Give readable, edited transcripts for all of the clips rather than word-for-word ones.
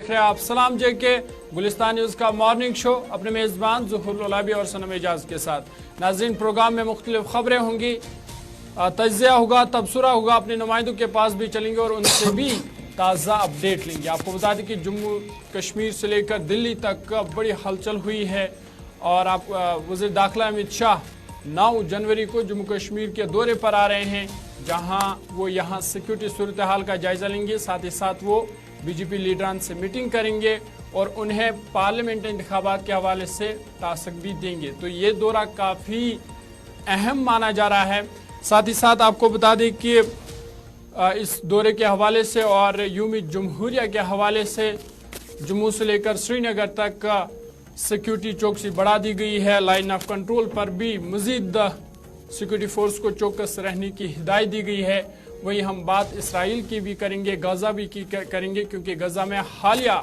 देख रहे हैं आप सलाम जे के गुलिस्तान न्यूज़ का मॉर्निंग शो अपने मेज़बान ज़ुहूर लोलाबी और सनम एजाज के साथ। नाज़रीन, प्रोग्राम में मुख्तलिफ खबरें होंगी, तज्ज़िया होगा, तबसरा होगा, अपने नुमाइंदों के पास भी चलेंगे और उनसे भी ताज़ा अपडेट लेंगे। आपको बता दें कि जम्मू कश्मीर से लेकर दिल्ली तक बड़ी हलचल हुई है और आप वज़ीर दाखिला अमित शाह 9 जनवरी को जम्मू कश्मीर के दौरे पर आ रहे हैं, जहां वो यहाँ सिक्योरिटी सूरत हाल का जायजा लेंगे। साथ ही साथ वो बीजेपी लीडरान से मीटिंग करेंगे और उन्हें पार्लियामेंट इंतखाबात के हवाले से तासक भी देंगे। तो ये दौरा काफ़ी अहम माना जा रहा है। साथ ही साथ आपको बता दें कि इस दौरे के हवाले से और यूमी जमहूरिया के हवाले से जम्मू से लेकर श्रीनगर तक सिक्योरिटी चौकसी बढ़ा दी गई है। लाइन ऑफ कंट्रोल पर भी मजीद सिक्योरिटी फोर्स को चौकस रहने की हिदायत दी गई है। वहीं हम बात इसराइल की भी करेंगे, गाजा भी की करेंगे, क्योंकि गाजा में हालिया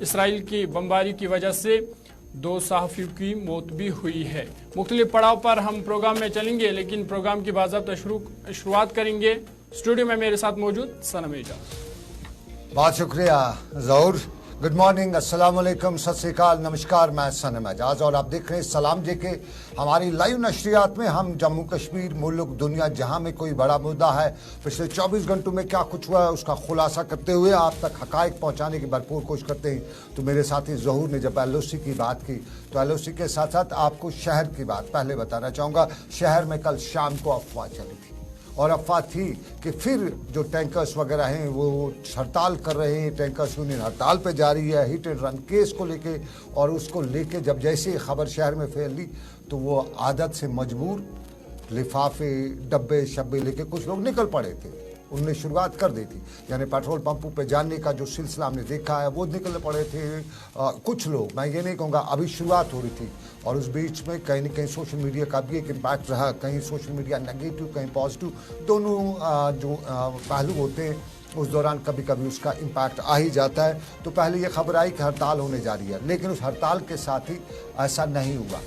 इसराइल की बमबारी की वजह से 2 सहाफ़ियों की मौत भी हुई है। मुख्तलिफ पड़ाव पर हम प्रोग्राम में चलेंगे, लेकिन प्रोग्राम की बाज़ाब्ता शुरुआत करेंगे। स्टूडियो में मेरे साथ मौजूद सनम एजाज। बहुत शुक्रिया ज़हूर। गुड मॉर्निंग, अस्सलाम वालेकुम, सत श्री अकाल, नमस्कार। मैं सनम एजाज और आप देख रहे हैं सलाम जे के। हमारी लाइव नशरियात में हम जम्मू कश्मीर, मुल्क, दुनिया जहां में कोई बड़ा मुद्दा है, पिछले 24 घंटों में क्या कुछ हुआ है, उसका खुलासा करते हुए आप तक हकायक पहुंचाने की भरपूर कोशिश करते हैं। तो मेरे साथी ज़हूर ने जब LOC की बात की तो LOC के साथ साथ आपको शहर की बात पहले बताना चाहूँगा। शहर में कल शाम को अफवाह चली थी और अफवाह थी कि फिर जो टैंकर्स वगैरह हैं वो हड़ताल कर रहे हैं, टैंकर्स यूनियन हड़ताल पे जारी है हिट एंड रन केस को लेके। और उसको लेके जब जैसे खबर शहर में फैली तो वो आदत से मजबूर लिफाफे, डब्बे शब्बे लेके कुछ लोग निकल पड़े थे। उनने शुरुआत कर दी थी, यानी पेट्रोल पंपों पे जानने का जो सिलसिला हमने देखा है वो निकल पड़े थे कुछ लोग। मैं ये नहीं कहूँगा, अभी शुरुआत हो रही थी और उस बीच में कहीं न कहीं सोशल मीडिया का भी एक इम्पैक्ट रहा। कहीं सोशल मीडिया नेगेटिव, कहीं पॉजिटिव, दोनों जो पहलू होते हैं उस दौरान कभी कभी उसका इम्पैक्ट आ ही जाता है। तो पहले ये खबर आई कि हड़ताल होने जा रही है, लेकिन उस हड़ताल के साथ ही ऐसा नहीं हुआ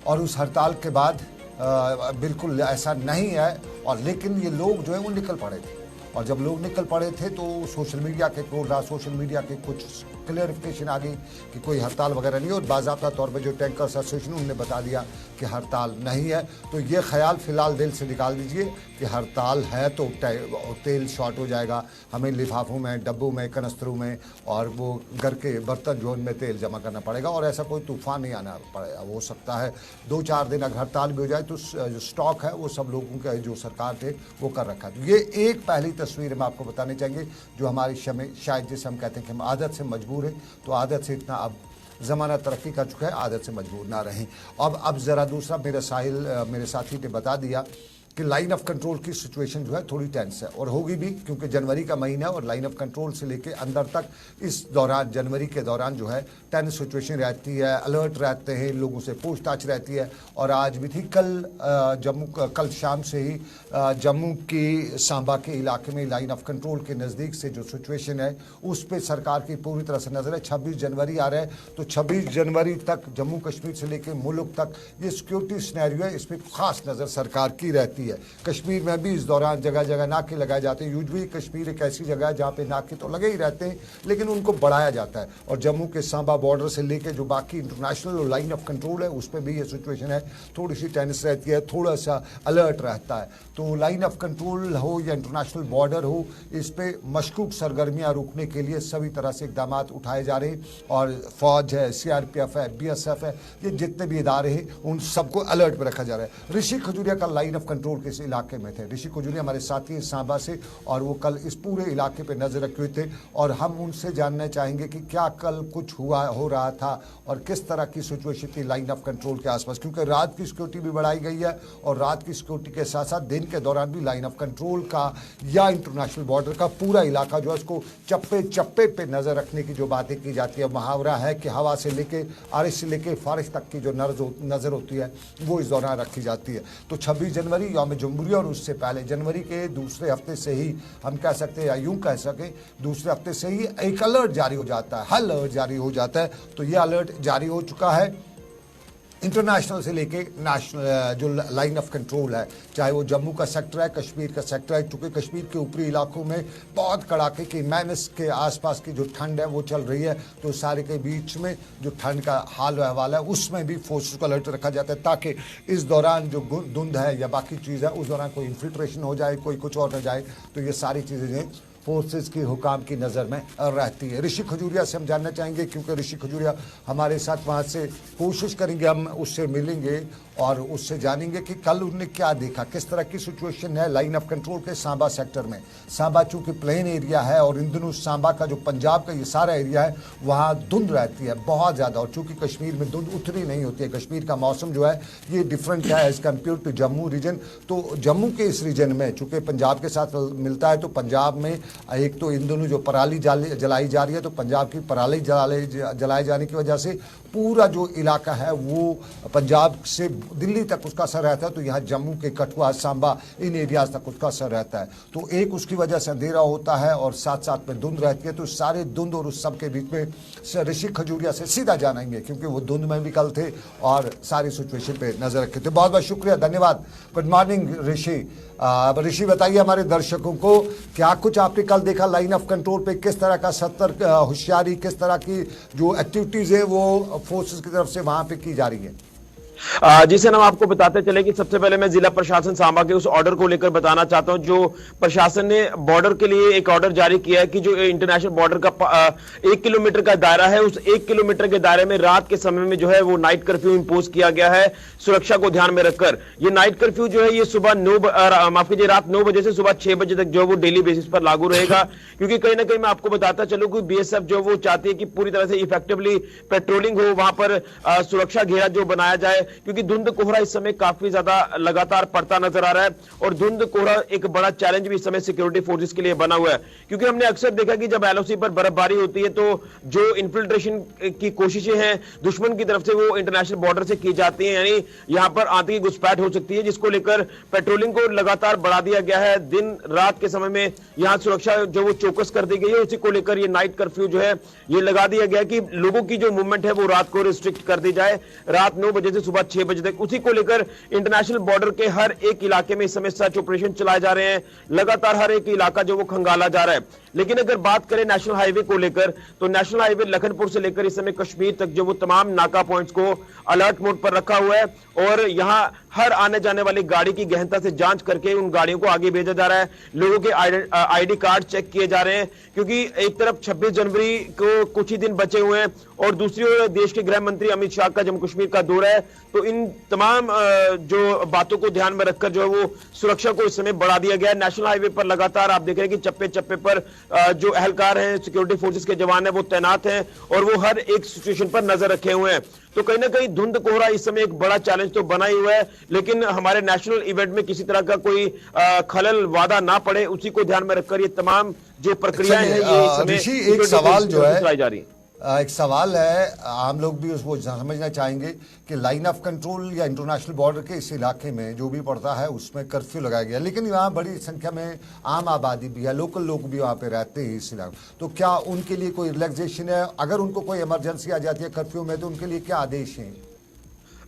और उस हड़ताल के बाद बिल्कुल ऐसा नहीं है। और लेकिन ये लोग जो है वो निकल पड़े थे और जब लोग निकल पड़े थे तो सोशल मीडिया के सोशल मीडिया के कुछ क्लियरिफिकेशन आ गई कि कोई हड़ताल वगैरह नहीं है। और बाज़ाब्ता तौर पे जो टैंकर्स एसोसिएशन उन्होंने बता दिया कि हड़ताल नहीं है। तो ये ख्याल फ़िलहाल दिल से निकाल दीजिए कि हड़ताल है तो तेल शॉर्ट हो जाएगा, हमें लिफाफों में, डब्बों में, कनस्तरों में और वो घर के बर्तन जो उनमें तेल जमा करना पड़ेगा और ऐसा कोई तूफ़ान नहीं आना पड़ेगा। हो सकता है 2-4 दिन अगर हड़ताल भी हो जाए तो जो स्टॉक है वो सब लोगों का जो सरकार थे वो कर रखा है। तो ये एक पहली तस्वीर हम आपको बताने चाहेंगे जो हमारी शायद जिसे हम कहते हैं कि हम आदत से मजबूर हैं, तो आदत से इतना अब ज़माना तरक्की कर चुका है, आदत से मजबूर ना रहें। अब ज़रा दूसरा मेरे साथी ने बता दिया कि लाइन ऑफ कंट्रोल की सिचुएशन जो है थोड़ी टेंस है और होगी भी, क्योंकि जनवरी का महीना और लाइन ऑफ कंट्रोल से लेके अंदर तक इस दौरान जनवरी के दौरान जो है टेंस सिचुएशन रहती है, अलर्ट रहते हैं, लोगों से पूछताछ रहती है। और आज भी थी, कल शाम से ही जम्मू के सांबा के इलाके में लाइन ऑफ कंट्रोल के नज़दीक से जो सिचुएशन है उस पर सरकार की पूरी तरह से नज़र है। 26 जनवरी आ रहा है तो 26 जनवरी तक जम्मू कश्मीर से लेकर मुल्क तक ये सिक्योरिटी सिनेरियो है, इस पर ख़ास नज़र सरकार की रहती है। कश्मीर में भी इस दौरान जगह जगह नाके लगाए जाते हैं। यूजुअली कश्मीर एक ऐसी जगह है जहाँ पे नाके तो लगे ही रहते हैं, लेकिन उनको बढ़ाया जाता है। और जम्मू के सांबा बॉर्डर से लेके जो बाकी इंटरनेशनल लाइन ऑफ कंट्रोल है उस पर भी ये सिचुएशन है, थोड़ी सी टेंस रहती है, थोड़ा सा अलर्ट रहता है। तो लाइन ऑफ कंट्रोल हो या इंटरनेशनल बॉर्डर हो, इस पर मशकूक सरगर्मियाँ रोकने के लिए सभी तरह से इकदाम उठाए जा रहे हैं। और फौज है, CRPF है, BSF है, ये जितने भी इदारे हैं उन सबको अलर्ट पर रखा जा रहा है। ऋषि खजूरिया का लाइन ऑफ कंट्रोल किस इलाके में थे, ऋषि खजूरिया हमारे साथी सांबा से, और वो कल इस पूरे इलाके पे नजर रखे हुए थे और हम उनसे जानना चाहेंगे कि क्या कल कुछ हो रहा था और किस तरह की सिचुएशन थी लाइन ऑफ कंट्रोल के आसपास, क्योंकि रात की सिक्योरिटी भी बढ़ाई गई है और रात की सिक्योरिटी के साथ साथ दिन के दौरान भी लाइन ऑफ कंट्रोल का या इंटरनेशनल बॉर्डर का पूरा इलाका जो है उसको चप्पे चप्पे पे नजर रखने की जो बातें की जाती है। मुहावरा है कि हवा से लेके आरिश से लेके फारिश तक की जो नजर होती है वो इस दौरान रखी जाती है। तो 26 जनवरी यौम जमहूरिया और उससे पहले जनवरी के दूसरे हफ्ते से ही हम कह सकते हैं या यूं कह सके दूसरे हफ्ते से ही एक अलर्ट जारी हो जाता है, अलर्ट जारी हो जाता है। तो ये अलर्ट जारी हो चुका है इंटरनेशनल से लेके नेशनल जो लाइन ऑफ कंट्रोल है, चाहे वो जम्मू का सेक्टर है, कश्मीर का सेक्टर है, क्योंकि कश्मीर के ऊपरी इलाकों में बहुत कड़ाके की माइनस के आसपास की जो ठंड है वो चल रही है, तो सारे के बीच में जो ठंड का हाल अहवाल है उसमें भी फोर्सेस को अलर्ट रखा जाता है, ताकि इस दौरान जो धुंध है या बाकी चीज़ है उस दौरान कोई इन्फिल्ट्रेशन हो जाए, कोई कुछ और हो जाए, तो ये सारी चीज़ें फोर्सेस की हुकाम की नज़र में रहती है। ऋषि खजूरिया से हम जानना चाहेंगे, क्योंकि ऋषि खजूरिया हमारे साथ वहाँ से कोशिश करेंगे, हम उससे मिलेंगे और उससे जानेंगे कि कल उन्होंने क्या देखा, किस तरह की सिचुएशन है लाइन ऑफ कंट्रोल के सांबा सेक्टर में। सांबा चूँकि प्लेन एरिया है और इन दिनों सांबा का जो पंजाब का ये सारा एरिया है वहाँ धुंध रहती है बहुत ज़्यादा, और चूँकि कश्मीर में धुंध उतनी नहीं होती है, कश्मीर का मौसम जो है ये डिफरेंट है as compare to Jammu region. तो जम्मू के इस रीजन में चूँकि पंजाब के साथ मिलता है, तो पंजाब में एक तो इन दोनों जो पराली जलाई जा रही है, तो पंजाब की पराली जलाए जाने की वजह से पूरा जो इलाका है वो पंजाब से दिल्ली तक उसका असर रहता है, तो यहाँ जम्मू के कठुआ सांबा इन एरियाज तक उसका असर रहता है। तो एक उसकी वजह से अंधेरा होता है और साथ साथ में धुंध रहती है, तो सारे धुंध और उस सब के बीच में ऋषि खजूरिया से सीधा जानेंगे, क्योंकि वो धुंध में भी कल थे और सारी सिचुएशन पे नजर रखे थे। बहुत बहुत शुक्रिया, धन्यवाद। गुड मॉर्निंग ऋषि। ऋषि बताइए हमारे दर्शकों को, क्या कुछ आपने कल देखा लाइन ऑफ कंट्रोल पे, किस तरह का सतर्क होशियारी, किस तरह की जो एक्टिविटीज है वो फोर्सेस की तरफ से वहां पे की जा रही है? जी सर, हम आपको बताते चले कि सबसे पहले मैं जिला प्रशासन सांबा के उस ऑर्डर को लेकर बताना चाहता हूं जो प्रशासन ने बॉर्डर के लिए एक ऑर्डर जारी किया है कि जो इंटरनेशनल बॉर्डर का 1 किलोमीटर का दायरा है, उस 1 किलोमीटर के दायरे में रात के समय में जो है वो नाइट कर्फ्यू इंपोज किया गया है सुरक्षा को ध्यान में रखकर। ये नाइट कर्फ्यू जो है ये सुबह रात 9 बजे से सुबह 6 बजे तक जो है वो डेली बेसिस पर लागू रहेगा, क्योंकि कहीं ना कहीं मैं आपको बताता चलूं कि बीएसएफ जो वो चाहती है कि पूरी तरह से इफेक्टिवली पेट्रोलिंग हो, वहां पर सुरक्षा घेरा जो बनाया जाए, क्योंकि धुंध कोहरा इस समय काफी ज्यादा लगातार पड़ता नजर आ रहा है और धुंध कोहरा एक बड़ा चैलेंज भी इस समय सिक्योरिटी फोर्सेस के लिए बना हुआ है। क्योंकि हमने अक्सर देखा कि जब एलओसी पर बर्फबारी होती है तो जो इन्फिल्ट्रेशन की कोशिशें हैं दुश्मन की तरफ से वो इंटरनेशनल बॉर्डर से की जाती हैं, यानी यहां पर आतंकी घुसपैठ हो सकती है, जिसको लेकर पेट्रोलिंग को लगातार बढ़ा दिया गया है। दिन रात के समय में यहां सुरक्षा जो वो चौकस कर दी गई है, उसी को लेकर ये नाइट कर्फ्यू जो है ये लगा दिया गया कि लोगों की जो मूवमेंट है वो रात को रिस्ट्रिक्ट कर दी जाए, रात 9 बजे से सुबह 6 बजे तक। उसी को लेकर इंटरनेशनल बॉर्डर के हर एक इलाके में इस समय सर्च ऑपरेशन चलाए जा रहे हैं, लगातार हर एक इलाका जो वो खंगाला जा रहा है। लेकिन अगर बात करें नेशनल हाईवे को लेकर, तो नेशनल हाईवे लखनपुर से लेकर इस समय कश्मीर तक जो वो तमाम नाका पॉइंट्स को अलर्ट मोड पर रखा हुआ है और यहां हर आने जाने वाली गाड़ी की गहनता से जांच करके उन गाड़ियों को आगे भेजा जा रहा है। लोगों के आईडी कार्ड चेक किए जा रहे हैं, क्योंकि एक तरफ 26 जनवरी को कुछ ही दिन बचे हुए हैं और दूसरी ओर देश के गृह मंत्री अमित शाह का जम्मू कश्मीर का दौरा है। तो इन तमाम जो बातों को ध्यान में रखकर जो है वो सुरक्षा को इस समय बढ़ा दिया गया है। नेशनल हाईवे पर लगातार आप देख रहे हैं कि चप्पे चप्पे पर जो अहलकार हैं, सिक्योरिटी फोर्सेस के जवान हैं, वो तैनात हैं और वो हर एक सिचुएशन पर नजर रखे हुए हैं। तो कहीं ना कहीं धुंध कोहरा इस समय एक बड़ा चैलेंज तो बना ही हुआ है, लेकिन हमारे नेशनल इवेंट में किसी तरह का कोई खलल वादा ना पड़े, उसी को ध्यान में रखकर ये तमाम जो प्रक्रियाएं हैं ये इस समय एक सवाल जो है चलाई जा रही है। एक सवाल है, हम लोग भी उसको समझना चाहेंगे कि लाइन ऑफ कंट्रोल या इंटरनेशनल बॉर्डर के इस इलाके में जो भी पड़ता है उसमें कर्फ्यू लगाया गया, लेकिन वहाँ बड़ी संख्या में आम आबादी भी है, लोकल लोग भी वहाँ पे रहते हैं इस इलाके, तो क्या उनके लिए कोई रिलैक्सेशन है? अगर उनको कोई इमरजेंसी आ जाती है कर्फ्यू में तो उनके लिए क्या आदेश हैं?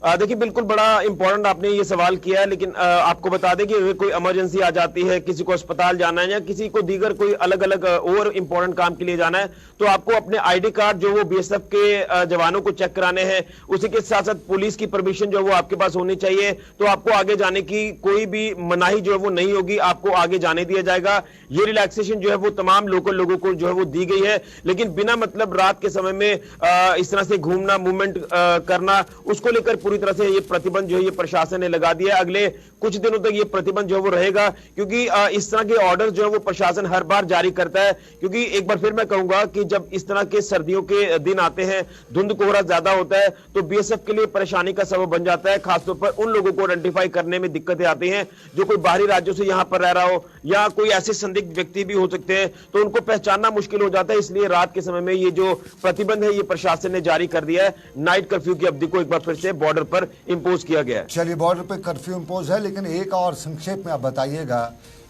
देखिए, बिल्कुल बड़ा इंपॉर्टेंट आपने ये सवाल किया है, लेकिन आपको बता दें कि अगर कोई इमरजेंसी आ जाती है, किसी को अस्पताल जाना है या किसी को दीगर कोई अलग अलग और इंपॉर्टेंट काम के लिए जाना है, तो आपको अपने आईडी कार्ड जो वो बीएसएफ के जवानों को चेक कराने हैं, उसी के साथ साथ पुलिस की परमिशन जो वो आपके पास होनी चाहिए। तो आपको आगे जाने की कोई भी मनाही जो है वो नहीं होगी, आपको आगे जाने दिया जाएगा। ये रिलैक्सेशन जो है वो तमाम लोकल लोगों को जो है वो दी गई है, लेकिन बिना मतलब रात के समय में इस तरह से घूमना, मूवमेंट करना, उसको लेकर पूरी तरह से ये प्रतिबंध जो है ये प्रशासन ने लगा दिया है। अगले कुछ दिनों तक ये प्रतिबंध जो है वो रहेगा, क्योंकि इस तरह के ऑर्डर जो है वो प्रशासन हर बार जारी करता है। क्योंकि एक बार फिर मैं कहूंगा कि जब इस तरह के सर्दियों के दिन आते हैं, धुंध कोहरा ज्यादा होता है, तो बीएसएफ के लिए परेशानी का सबब बन जाता है। खासतौर पर उन लोगों को आइडेंटिफाई करने में दिक्कतें आती हैं जो कोई बाहरी राज्यों से यहां पर रह रहा हो या कोई ऐसे संदिग्ध व्यक्ति भी हो सकते हैं, तो उनको पहचानना मुश्किल हो जाता है। इसलिए रात के समय में ये जो प्रतिबंध है ये प्रशासन ने जारी कर दिया है। नाइट कर्फ्यू की अवधि को एक बार फिर से बॉर्डर पर इंपोज किया गया है। चलिए, बॉर्डर पे कर्फ्यू इंपोज है, लेकिन एक और संक्षेप में आप बताइएगा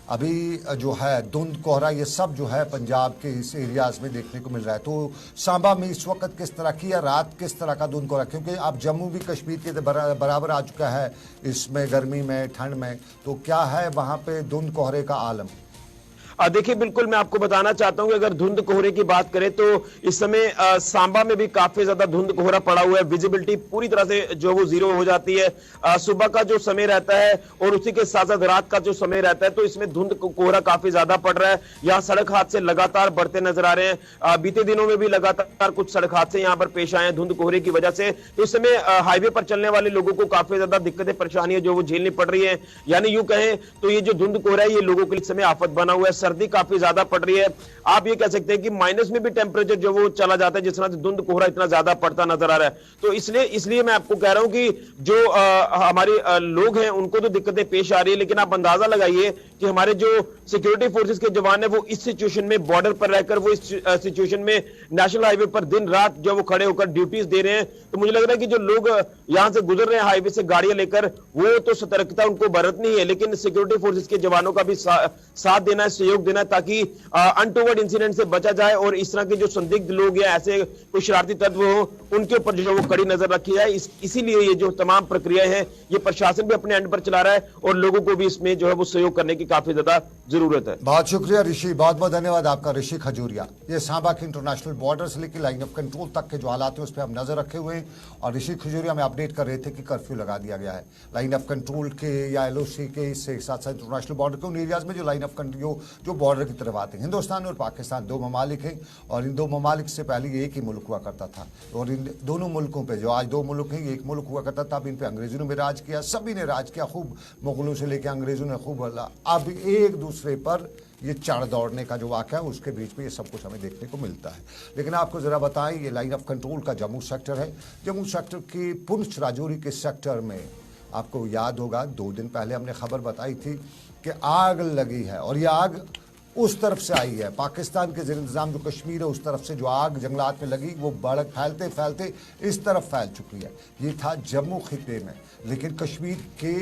अभी जो है धुंध कोहरा ये सब जो है पंजाब के इस एरियाज में देखने को मिल रहा है। तो सांबा में इस वक्त किस तरह की या रात किस तरह का धुंध कोहरा, क्योंकि अब जम्मू भी कश्मीर के बराबर आ चुका है इसमें गर्मी में ठंड में, तो क्या है वहाँ पे धुंध कोहरे का आलम? देखिए बिल्कुल मैं आपको बताना चाहता हूं कि अगर धुंध कोहरे की बात करें तो इस समय सांबा में भी काफी ज्यादा धुंध कोहरा पड़ा हुआ है। विजिबिलिटी पूरी तरह से जो वो जीरो हो जाती है। सुबह का जो समय रहता है और उसी के साथ साथ रात का जो समय रहता है, तो इसमें धुंध कोहरा काफी ज्यादा पड़ रहा है। यहाँ सड़क हादसे लगातार बढ़ते नजर आ रहे हैं। बीते दिनों में भी लगातार कुछ सड़क हादसे यहाँ पर पेश आए हैं धुंध कोहरे की वजह से। तो इस समय हाईवे पर चलने वाले लोगों को काफी ज्यादा दिक्कतें परेशानियां जो वो झेलनी पड़ रही है। यानी यूं कहें तो ये जो धुंध कोहरा है ये लोगों के लिए समय आफत बना हुआ है। सर्दी काफी ज्यादा पड़ रही है। आप ये कह सकते हैं कि माइनस में भी टेंपरेचर जो वो चला जाता है, जिस तरह से धुंध कोहरा इतना ज्यादा पड़ता नजर आ रहा है। तो इसलिए मैं आपको कह रहा हूं कि जो हमारे लोग हैं उनको तो दिक्कतें पेश आ रही है, लेकिन आप अंदाजा लगाइए कि हमारे जो सिक्योरिटी फोर्सेस के जवान है वो इस सिचुएशन में बॉर्डर पर रहकर वो इस सिचुएशन में नेशनल हाईवे पर दिन रात जो वो खड़े होकर ड्यूटीज दे रहे हैं। तो मुझे लग रहा है कि जो लोग यहां से गुजर रहे हैं हाईवे से गाड़ियां लेकर, वो तो सतर्कता उनको बरतनी है, लेकिन सिक्योरिटी फोर्सेस के जवानों का भी साथ देना है, सहयोग देना है, ताकि अनटोवर्ड इंसिडेंट से बचा जाए और इस तरह के जो संदिग्ध लोग या ऐसे कोई शरारती तत्व हो उनके ऊपर जो वो कड़ी नजर रखी जाए। इसीलिए ये जो तमाम प्रक्रिया है ये प्रशासन भी अपने एंड पर चला रहा है और लोगों को भी इसमें जो है वो सहयोग करने की काफी ज्यादा जरूरत है। बहुत शुक्रिया ऋषि, बहुत बहुत धन्यवाद आपका ऋषि खजूरिया। ये सांबा के इंटरनेशनल बॉर्डर से लेकर लाइन ऑफ कंट्रोल तक के जो हालात है उस पर हम नजर रखे हुए हैं और ऋषि खजूरिया में अपडेट कर रहे थे कि कर्फ्यू लगा दिया गया है लाइन ऑफ कंट्रोल के या LOC के, इससे साथ साथ इंटरनेशनल बॉर्डर के उन एरियाज में जो लाइन ऑफ कंट्रोल जो बॉर्डर की तरफ आते हैं। हिंदुस्तान और पाकिस्तान दो ममालिक हैं और इन दो ममालिक से पहले एक ही मुल्क हुआ करता था और इन दोनों मुल्कों पे जो आज दो मुल्क हैं, एक मुल्क हुआ करता था। अब इन पे अंग्रेजों ने भी राज किया, सभी ने राज किया खूब, मुगलों से लेकर अंग्रेजों ने खूब। अब एक दूसरे पर ये चढ़ दौड़ने का जो वाक़या है उसके बीच में ये सब कुछ हमें देखने को मिलता है। लेकिन आपको ज़रा बताएं, ये लाइन ऑफ कंट्रोल का जम्मू सेक्टर है। जम्मू सेक्टर की पुंछ राजौरी के सेक्टर में आपको याद होगा 2 दिन पहले हमने खबर बताई थी कि आग लगी है और ये आग उस तरफ से आई है, पाकिस्तान के ज़ेर इंतज़ाम जो कश्मीर है उस तरफ से जो आग जंगलात में लगी वो बढ़ फैलते फैलते इस तरफ फैल चुकी है। ये था जम्मू खिते में, लेकिन कश्मीर के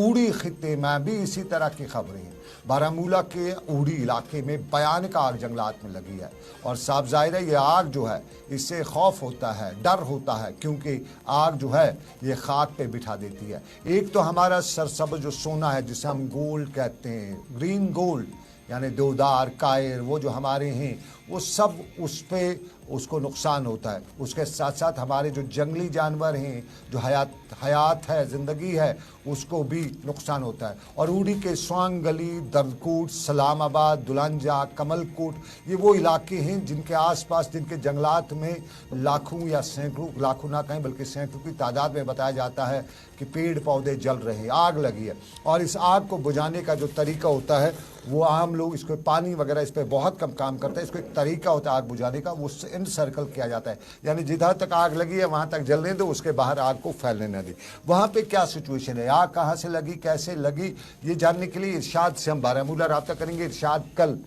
उड़ी खिते में भी इसी तरह की खबरें हैं। बारामूला के उड़ी इलाके में भयानक आग जंगलात में लगी है और साफ ज़ाहिर है ये आग जो है इससे खौफ होता है, डर होता है, क्योंकि आग जो है ये खाक पे बिठा देती है। एक तो हमारा सरसब्ज़ जो सोना है जिसे हम गोल्ड कहते हैं, ग्रीन गोल्ड यानी देवदार कायर, वो जो हमारे हैं वो सब उस पे उसको नुकसान होता है। उसके साथ साथ हमारे जो जंगली जानवर हैं, जो हयात है, ज़िंदगी है, उसको भी नुकसान होता है। और उड़ी के स्वांग गली, दर्दकूट, सलामाबाद, दुलांजा, कमलकोट, ये वो इलाके हैं जिनके आसपास, जिनके जंगलात में लाखों या सैकड़ों, लाखों ना कहें बल्कि सैकड़ों की तादाद में बताया जाता है कि पेड़ पौधे जल रहे हैं, आग लगी है। और इस आग को बुझाने का जो तरीका होता है वो आम लोग इसको पानी वगैरह इस पर बहुत कम काम करते हैं। इसको एक तरीका होता है आग बुझाने का, वो इन सर्कल किया जाता है, यानी जिधर तक आग लगी है वहाँ तक जलने दो, उसके बाहर आग को फैलने न दे। वहाँ पे क्या सिचुएशन है, आग कहाँ से लगी, कैसे लगी, ये जानने के लिए इरशाद से हम बारामूला रब्ता करेंगे। इरशाद कल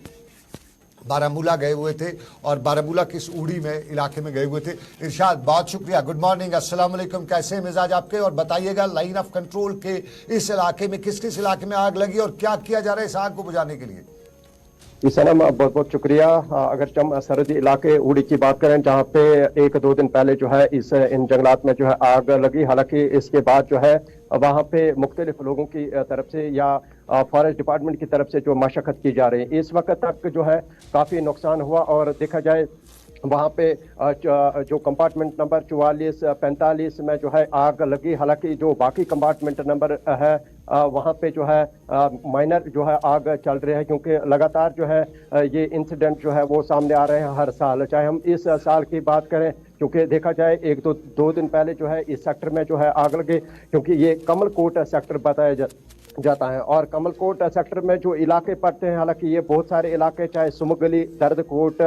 बारामूला गए हुए थे और बारामूला किस उड़ी में इलाके में गए हुए थे। इरशाद बहुत शुक्रिया, गुड मॉर्निंग, अस्सलाम वालेकुम, कैसे हैं मिजाज आपके, और बताइएगा लाइन ऑफ कंट्रोल के इस इलाके में किस किस इलाके में आग लगी और क्या किया जा रहा है इस आग को बुझाने के लिए। जी सनम, बहुत बहुत शुक्रिया। अगर हम सरहदी इलाके उड़ी की बात करें जहाँ पे 1-2 दिन पहले जो है इन जंगलात में जो है आग लगी, हालांकि इसके बाद जो है वहाँ पे मुख्तलिफ लोगों की तरफ से या फॉरेस्ट डिपार्टमेंट की तरफ से जो मशक्कत की जा रही है, इस वक्त तक जो है काफ़ी नुकसान हुआ। और देखा जाए वहाँ पे जो कंपार्टमेंट नंबर 44-45 में जो है आग लगी, हालांकि जो बाकी कंपार्टमेंट नंबर है वहाँ पे जो है माइनर जो है आग चल रही है, क्योंकि लगातार जो है ये इंसिडेंट जो है वो सामने आ रहे हैं हर साल। चाहे हम इस साल की बात करें, क्योंकि देखा जाए 1-2 दिन पहले जो है इस सेक्टर में जो है आग लगी, क्योंकि ये कमलकोट सेक्टर बताया जाता है और कमलकोट सेक्टर में जो इलाके पड़ते हैं, हालांकि ये बहुत सारे इलाके, चाहे सुमगली, दर्दकोट,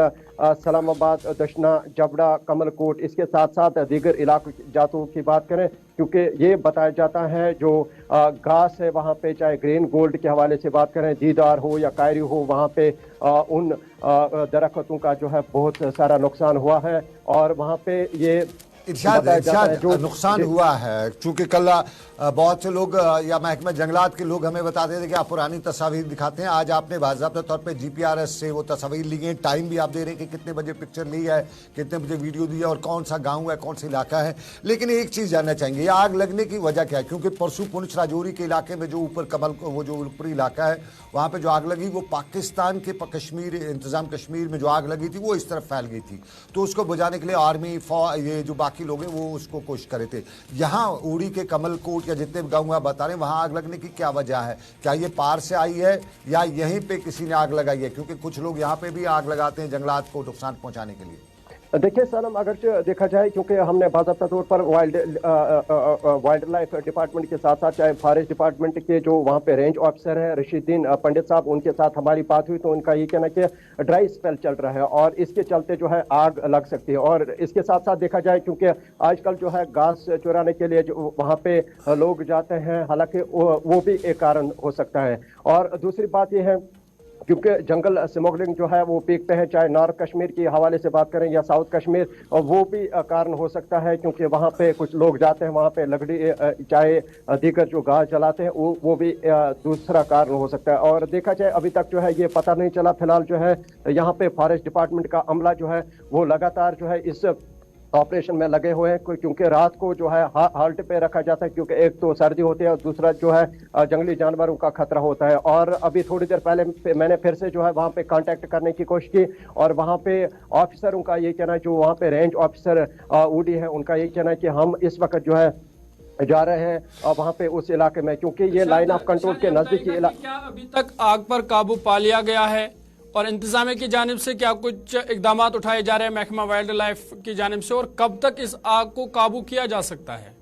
सलामाबाद, दशना, जबड़ा, कमलकोट, इसके साथ साथ दीगर इलाकों जातों की बात करें, क्योंकि ये बताया जाता है जो घास है वहाँ पे, चाहे ग्रीन गोल्ड के हवाले से बात करें, दीदार हो या कायरी हो, वहाँ पे उन दरख्तों का जो है बहुत सारा नुकसान हुआ है। और वहाँ पे ये बताया जाता है। जो नुकसान हुआ है क्योंकि कल बहुत से लोग या महकमा जंगलात के लोग हमें बताते थे कि आप पुरानी तस्वीर दिखाते हैं, आज आपने बाज़ाब्ता तौर पे जीपीआरएस से वो तस्वीर ली है, टाइम भी आप दे रहे हैं कि कितने बजे पिक्चर ली है, कितने बजे वीडियो दी है और कौन सा गाँव है, कौन सा इलाका है। लेकिन एक चीज़ जानना चाहेंगे, ये आग लगने की वजह क्या है? क्योंकि परसों पुंछ राजौरी के इलाके में जो ऊपर कमल वो जो ऊपरी इलाका है वहाँ पर जो आग लगी वो पाकिस्तान के कश्मीर इंतज़ाम कश्मीर में जो आग लगी थी वो इस तरफ फैल गई थी, तो उसको बुझाने के लिए आर्मी ये जो बाकी लोग हैं वो उसको कोशिश करे थे। यहाँ उड़ी के कमल कोट या जितने गाँव आप बता रहे हैं वहाँ आग लगने की क्या वजह है? क्या ये पार से आई है या यहीं पे किसी ने आग लगाई है? क्योंकि कुछ लोग यहाँ पे भी आग लगाते हैं जंगलात को नुकसान पहुँचाने के लिए। देखिए सनम, अगर देखा जाए क्योंकि हमने बाज़ाब्ता तौर पर वाइल्ड लाइफ डिपार्टमेंट के साथ साथ चाहे फॉरेस्ट डिपार्टमेंट के जो वहाँ पे रेंज ऑफिसर है रशीदुद्दीन पंडित साहब, उनके साथ हमारी बात हुई तो उनका ये कहना कि ड्राई स्पेल चल रहा है और इसके चलते जो है आग लग सकती है। और इसके साथ साथ देखा जाए क्योंकि आजकल जो है घास चुराने के लिए जो वहाँ पे लोग जाते हैं, हालांकि वो भी एक कारण हो सकता है। और दूसरी बात यह है क्योंकि जंगल स्मगलिंग जो है वो पीक पे है, चाहे नॉर्थ कश्मीर के हवाले से बात करें या साउथ कश्मीर, और वो भी कारण हो सकता है क्योंकि वहाँ पे कुछ लोग जाते हैं, वहाँ पे लकड़ी चाहे दीगर जो घास जलाते हैं वो भी दूसरा कारण हो सकता है। और देखा जाए अभी तक जो है ये पता नहीं चला, फिलहाल जो है यहाँ पे फॉरेस्ट डिपार्टमेंट का अमला जो है वो लगातार जो है इस ऑपरेशन में लगे हुए हैं, क्योंकि रात को जो है हाल्ट पे रखा जाता है क्योंकि एक तो सर्दी होती है और दूसरा जो है जंगली जानवरों का खतरा होता है। और अभी थोड़ी देर पहले मैंने फिर से जो है वहाँ पे कांटेक्ट करने की कोशिश की और वहाँ पे ऑफिसरों का ये कहना है, जो वहाँ पे रेंज ऑफिसर उडी है, उनका ये कहना है कि हम इस वक्त जो है जा रहे हैं वहाँ पे उस इलाके में, क्योंकि ये लाइन ऑफ कंट्रोल के नजदीकी इलाके। क्या अभी तक आग पर काबू पा लिया गया है और इंतजामिया की जानिब से क्या कुछ इकदाम उठाए जा रहे हैं महकमा वाइल्ड लाइफ की जानिब से, और कब तक इस आग को काबू किया जा सकता है?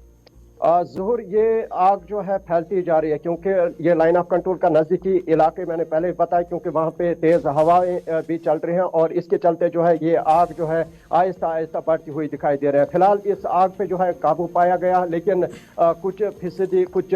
ज़हूर, ये आग जो है फैलती जा रही है क्योंकि ये लाइन ऑफ कंट्रोल का नज़दीकी इलाके मैंने पहले ही बताया, क्योंकि वहाँ पे तेज़ हवाएं भी चल रही हैं और इसके चलते जो है ये आग जो है आहिस्ता आहिस्ता बढ़ती हुई दिखाई दे रहा है। फिलहाल इस आग पे जो है काबू पाया गया, लेकिन कुछ फीसदी कुछ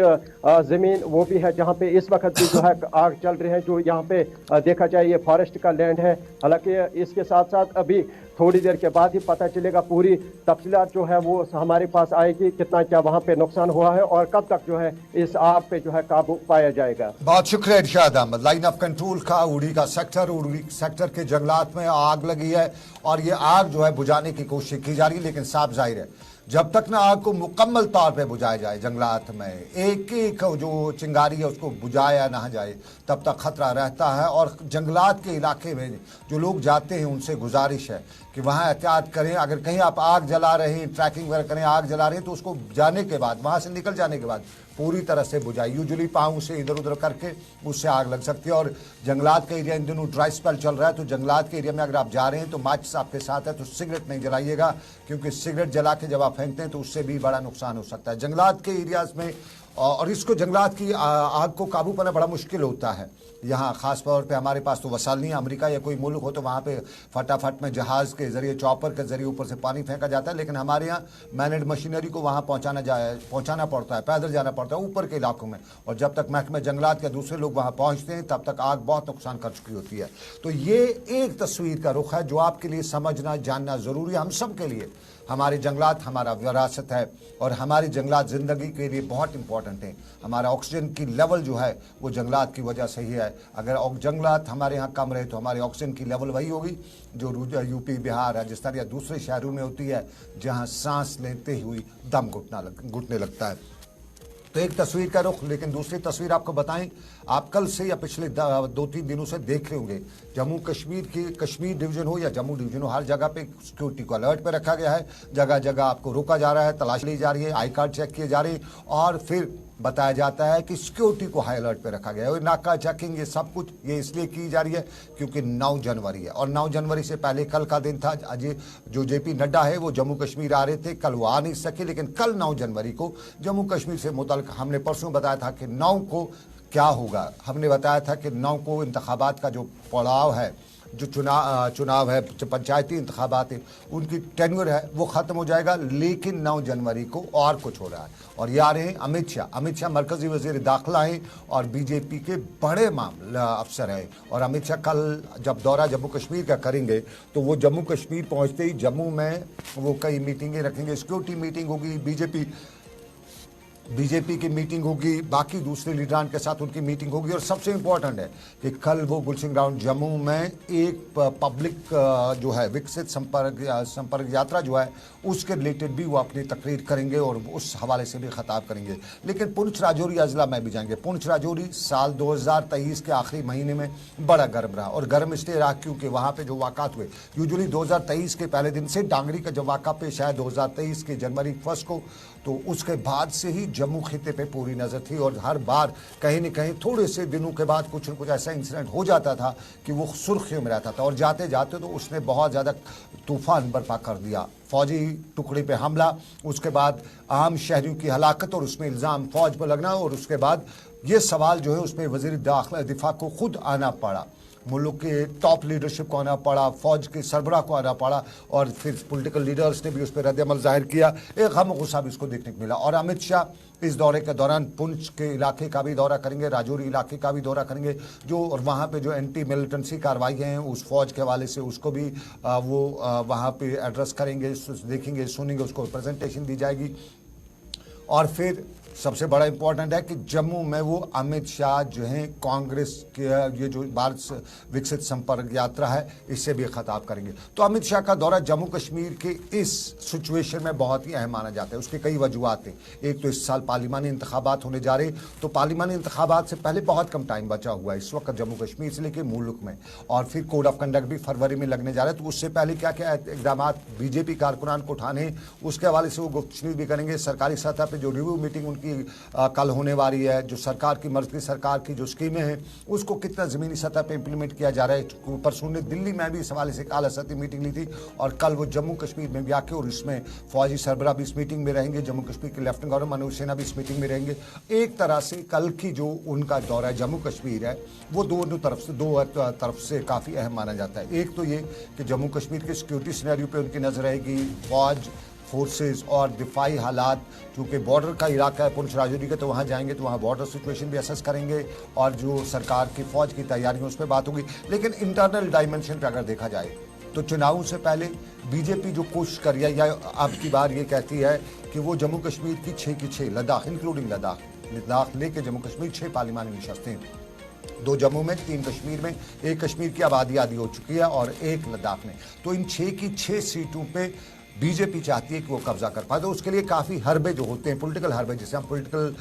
ज़मीन वो भी है जहाँ पे इस वक्त भी जो है आग चल रही है, जो यहाँ पे देखा जाए ये फॉरेस्ट का लैंड है। हालांकि इसके साथ साथ अभी थोड़ी देर के बाद ही पता चलेगा, पूरी तफसीलात जो है वो हमारे पास आएगी, कितना क्या वहाँ पे नुकसान हुआ है और कब तक जो है इस आग पे जो है काबू पाया जाएगा। बहुत शुक्रिया इरशाद अहमद। लाइन ऑफ कंट्रोल का उड़ी का सेक्टर, उड़ी सेक्टर के जंगलात में आग लगी है और ये आग जो है बुझाने की कोशिश की जा रही है, लेकिन साफ जाहिर है जब तक ना आग को मुकम्मल तौर पे बुझाया जाए, जंगलात में एक एक जो चिंगारी है उसको बुझाया ना जाए, तब तक खतरा रहता है। और जंगलात के इलाके में जो लोग जाते हैं उनसे गुजारिश है कि वहाँ एहतियात करें। अगर कहीं आप आग जला रहे हैं, ट्रैकिंग वगैरह करें, आग जला रहे हैं तो उसको जाने के बाद, वहाँ से निकल जाने के बाद पूरी तरह से बुझाई। यूजुअली पाँव से इधर उधर करके उससे आग लग सकती है। और जंगलात का एरिया इन दिनों ड्राई स्पेल चल रहा है, तो जंगलात के एरिया में अगर आप जा रहे हैं तो माचिस आपके साथ है तो सिगरेट नहीं जलाइएगा, क्योंकि सिगरेट जला के जब आप फेंकते हैं तो उससे भी बड़ा नुकसान हो सकता है जंगलात के एरियाज में। और इसको जंगलात की आग को काबू पाना बड़ा मुश्किल होता है। यहाँ ख़ास तौर पे हमारे पास तो वसाइल नहीं है। अमेरिका या कोई मुल्क हो तो वहाँ पे फटाफट में जहाज़ के ज़रिए, चॉपर के ज़रिए ऊपर से पानी फेंका जाता है, लेकिन हमारे यहाँ मैनेड मशीनरी को वहाँ पहुँचाना पड़ता है, पैदल जाना पड़ता है ऊपर के इलाकों में। और जब तक महकमे जंगलात के दूसरे लोग वहाँ पहुँचते हैं तब तक आग बहुत नुकसान कर चुकी होती है। तो ये एक तस्वीर का रुख है जो आपके लिए समझना जानना ज़रूरी है, हम सब के लिए। हमारे जंगलात हमारा विरासत है और हमारी जंगलात ज़िंदगी के लिए बहुत इंपॉर्टेंट हैं। हमारा ऑक्सीजन की लेवल जो है वो जंगलात की वजह से ही है। अगर जंगलात हमारे यहाँ कम रहे तो हमारे ऑक्सीजन की लेवल वही होगी जो यूपी, बिहार, राजस्थान या दूसरे शहरों में होती है, जहाँ सांस लेते हुए दम घुटने लगता है। तो एक तस्वीर का रुख, लेकिन दूसरी तस्वीर आपको बताएं, आप कल से या पिछले 2-3 दिनों से देख रहे होंगे जम्मू कश्मीर की कश्मीर डिवीजन हो या जम्मू डिवीजन हो, हर जगह पे सिक्योरिटी को अलर्ट पे रखा गया है। जगह जगह आपको रोका जा रहा है, तलाश ली जा रही है, आई कार्ड चेक किए जा रहे हैं और फिर बताया जाता है कि सिक्योरिटी को हाई अलर्ट पे रखा गया है। और नाका चेकिंग, ये सब कुछ ये इसलिए की जा रही है क्योंकि 9 जनवरी है और 9 जनवरी से पहले कल का दिन था। आज जो जेपी नड्डा है वो जम्मू कश्मीर आ रहे थे, कल वो आ नहीं सके, लेकिन कल 9 जनवरी को जम्मू कश्मीर से मुतल्लिक हमने परसों बताया था कि 9 को क्या होगा। हमने बताया था कि 9 को इंतखाबात का जो पड़ाव है जो चुनाव है, पंचायती इंतखाबात है, उनकी टेन्योर है वो ख़त्म हो जाएगा। लेकिन 9 जनवरी को और कुछ हो रहा है, और ये आ रहे हैं अमित शाह मरकजी वजीर दाखिला हैं और बीजेपी के बड़े मामला अफसर हैं। और अमित शाह कल जब दौरा जम्मू कश्मीर का करेंगे तो वो जम्मू कश्मीर पहुंचते ही जम्मू में वो कई मीटिंगें रखेंगे, सिक्योरिटी मीटिंग होगी, बीजेपी की मीटिंग होगी, बाकी दूसरे लीडरान के साथ उनकी मीटिंग होगी। और सबसे इंपॉर्टेंट है कि कल वो गुलशन ग्राउंड जम्मू में एक पब्लिक जो है विकसित संपर्क यात्रा जो है उसके रिलेटेड भी वो अपनी तकरीर करेंगे और उस हवाले से भी खिताब करेंगे। लेकिन पुंछ राजौरी अजला में भी जाएंगे। पुंछ राजौरी साल 2023 के आखिरी महीने में बड़ा गर्म रहा, और गर्म इसलिए रहा क्योंकि वहाँ पे जो वाक़ात हुए, यूजुअली 2023 के पहले दिन से डांगरी का जब वाक़ा पेश आया 2023 के जनवरी 1 को, तो उसके बाद से ही जम्मू खिते पे पूरी नज़र थी। और हर बार कहीं न कहीं थोड़े से दिनों के बाद कुछ न कुछ ऐसा इंसिडेंट हो जाता था कि वो सुर्खियों में रहता था, और जाते जाते तो उसने बहुत ज़्यादा तूफान बर्पा कर दिया। फौजी टुकड़ी पे हमला, उसके बाद आम शहरियों की हलाकत और उसमें इल्ज़ाम फौज पर लगना, और उसके बाद ये सवाल जो है उसमें वज़ीर दिफा को खुद आना पड़ा, मुल्क के टॉप लीडरशिप को आना पड़ा, फौज के सरबराह को आना पड़ा, और फिर पॉलिटिकल लीडर्स ने भी उस पर रद्द-ए-अमल जाहिर किया। एक गम गुस्सा भी इसको देखने को मिला। और अमित शाह इस दौरे के दौरान पुंछ के इलाके का भी दौरा करेंगे, राजौरी इलाके का भी दौरा करेंगे, जो और वहाँ पे जो एंटी मिलिटेंसी कार्रवाई हैं उस फौज के हवाले से उसको भी वो वहाँ पे एड्रेस करेंगे, देखेंगे, सुनेंगे, उसको प्रेजेंटेशन दी जाएगी। और फिर सबसे बड़ा इंपॉर्टेंट है कि जम्मू में वो अमित शाह जो हैं कांग्रेस के ये जो भारत विकसित संपर्क यात्रा है इससे भी खिताब करेंगे। तो अमित शाह का दौरा जम्मू कश्मीर के इस सिचुएशन में बहुत ही अहम माना जाता है। उसके कई वजूहत हैं। एक तो इस साल पार्लिमानी इंतखाबात होने जा रहे, तो पार्लिमानी इंतखाबात से पहले बहुत कम टाइम बचा हुआ है इस वक्त जम्मू कश्मीर से लेकर मुल्क में, और फिर कोड ऑफ कंडक्ट भी फरवरी में लगने जा रहा है। तो उससे पहले क्या क्या इकदाम बीजेपी कारकुनान को उठाने, उसके हवाले से वो गुफ्तगू भी करेंगे। सरकारी सतह पर जो रिव्यू मीटिंग उनकी कल होने वाली है, जो सरकार की मर्जी सरकार की जो स्कीमें हैं उसको कितना ज़मीनी सतह पे इंप्लीमेंट किया जा रहा है। परसों ने दिल्ली में भी इस हवाले से आला सतही मीटिंग ली थी, और कल वो जम्मू कश्मीर में भी आके, और इसमें फौजी सरबराह भी इस मीटिंग में रहेंगे, जम्मू कश्मीर के लेफ्टिनेंट गवर्नर मनोज सिन्हा भी इस मीटिंग में रहेंगे। एक तरह से कल की जो उनका दौरा जम्मू कश्मीर है वो दो तरफ से काफ़ी अहम माना जाता है। एक तो ये कि जम्मू कश्मीर के सिक्योरिटी सिनेरियो पे उनकी नज़र रहेगी, फौज फोर्सेस और दिफाई हालात, चूँकि बॉर्डर का इलाका है पुंछ राजौरी का, तो वहाँ जाएंगे तो वहाँ बॉर्डर सिचुएशन भी असेस करेंगे, और जो सरकार की फ़ौज की तैयारियों उस पर बात होगी। लेकिन इंटरनल डायमेंशन पर अगर देखा जाए तो चुनावों से पहले बीजेपी जो कोशिश कर रही है, या अब की बार ये कहती है कि वो जम्मू कश्मीर की 6 की 6 लद्दाख इंक्लूडिंग लद्दाख लेके जम्मू कश्मीर 6 पार्लिमानी नशस्तें, 2 जम्मू में, 3 कश्मीर में, 1 कश्मीर की आबादी आधी हो चुकी है और 1 लद्दाख में। तो इन 6 की 6 सीटों पे बीजेपी चाहती है कि वो कब्जा कर पाए। तो उसके लिए काफ़ी हरबे जो होते हैं, पॉलिटिकल हरबे जिसे हम पॉलिटिकल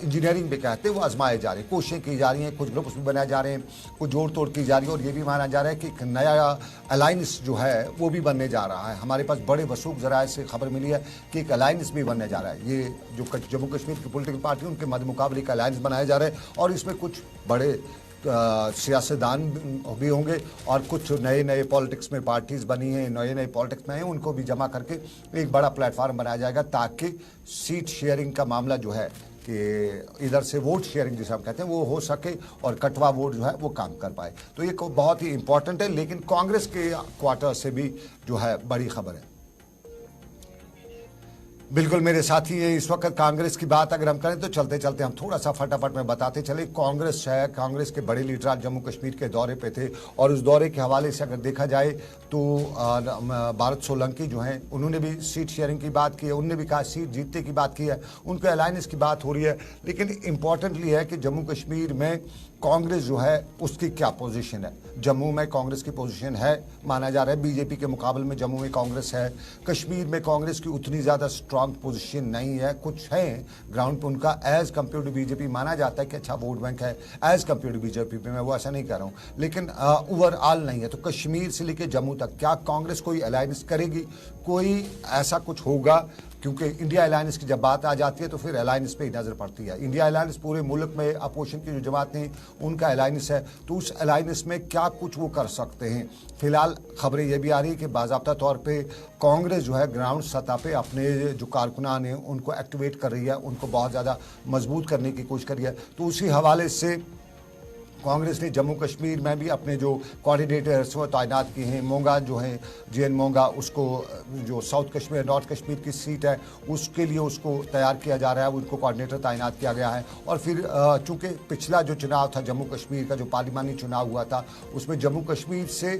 इंजीनियरिंग भी कहते हैं, वो आजमाए जा रहे हैं, कोशिशें की जा रही हैं, कुछ ग्रुप्स भी बनाए जा रहे हैं, कुछ जोड़ तोड़ की जा रही है। और ये भी माना जा रहा है कि एक नया अलायंस जो है वो भी बनने जा रहा है। हमारे पास बड़े वसूख ज़राए से खबर मिली है कि एक अलायंस भी बनने जा रहा है। ये जो जम्मू कश्मीर की पॉलिटिकल पार्टी उनके मध्य मुकाबले का अलायंस बनाया जा रहा है, और इसमें कुछ बड़े सियासतदान भी होंगे, और कुछ नए नए पॉलिटिक्स में पार्टीज बनी हैं, नए नए पॉलिटिक्स में हैं, उनको भी जमा करके एक बड़ा प्लेटफार्म बनाया जाएगा, ताकि सीट शेयरिंग का मामला जो है कि इधर से वोट शेयरिंग जिसे हम कहते हैं वो हो सके, और कटवा वोट जो है वो काम कर पाए। तो ये बहुत ही इंपॉर्टेंट है। लेकिन कांग्रेस के क्वार्टर से भी जो है बड़ी खबर है। बिल्कुल मेरे साथी है इस वक्त कांग्रेस की बात अगर हम करें तो चलते चलते हम थोड़ा सा फटाफट में बताते चले। कांग्रेस है, कांग्रेस के बड़े लीडर आज जम्मू कश्मीर के दौरे पे थे, और उस दौरे के हवाले से अगर देखा जाए तो भारत सोलंकी जो हैं उन्होंने भी सीट शेयरिंग की बात की है, उन्होंने भी कहा सीट जीतने की बात की है, उनके अलायंस की बात हो रही है। लेकिन इंपॉर्टेंटली है कि जम्मू कश्मीर में कांग्रेस जो है उसकी क्या पोजीशन है। जम्मू में कांग्रेस की पोजीशन है, माना जा रहा है बीजेपी के मुकाबले में जम्मू में कांग्रेस है। कश्मीर में कांग्रेस की उतनी ज़्यादा स्ट्रांग पोजीशन नहीं है, कुछ है ग्राउंड पे उनका एज कम्पेयर टू बीजेपी माना जाता है कि अच्छा वोट बैंक है एज कम्पेयर टू बीजेपी पे, मैं वो ऐसा नहीं कह रहा हूँ, लेकिन ओवरऑल नहीं है। तो कश्मीर से लेकर जम्मू तक क्या कांग्रेस कोई अलायंस करेगी, कोई ऐसा कुछ होगा? क्योंकि इंडिया अलायंस की जब बात आ जाती है तो फिर अलायंस पे ही नज़र पड़ती है। इंडिया अलायंस पूरे मुल्क में अपोजिशन की जो जमातें हैं उनका अलायंस है, तो उस अलायंस में क्या कुछ वो कर सकते हैं। फिलहाल खबरें ये भी आ रही है कि बाज़ाब्ता तौर पे कांग्रेस जो है ग्राउंड सतह पे अपने जो कारकुनान हैं उनको एक्टिवेट कर रही है, उनको बहुत ज़्यादा मजबूत करने की कोशिश कर रही है। तो उसी हवाले से कांग्रेस ने जम्मू कश्मीर में भी अपने जो कोऑर्डिनेटर्स वो तैनात किए हैं। मोंगा जो है JN मोंगा, उसको जो साउथ कश्मीर नॉर्थ कश्मीर की सीट है उसके लिए उसको तैयार किया जा रहा है, उनको कोऑर्डिनेटर तैनात किया गया है। और फिर चूंकि पिछला जो चुनाव था जम्मू कश्मीर का, जो पार्लिमानी चुनाव हुआ था, उसमें जम्मू कश्मीर से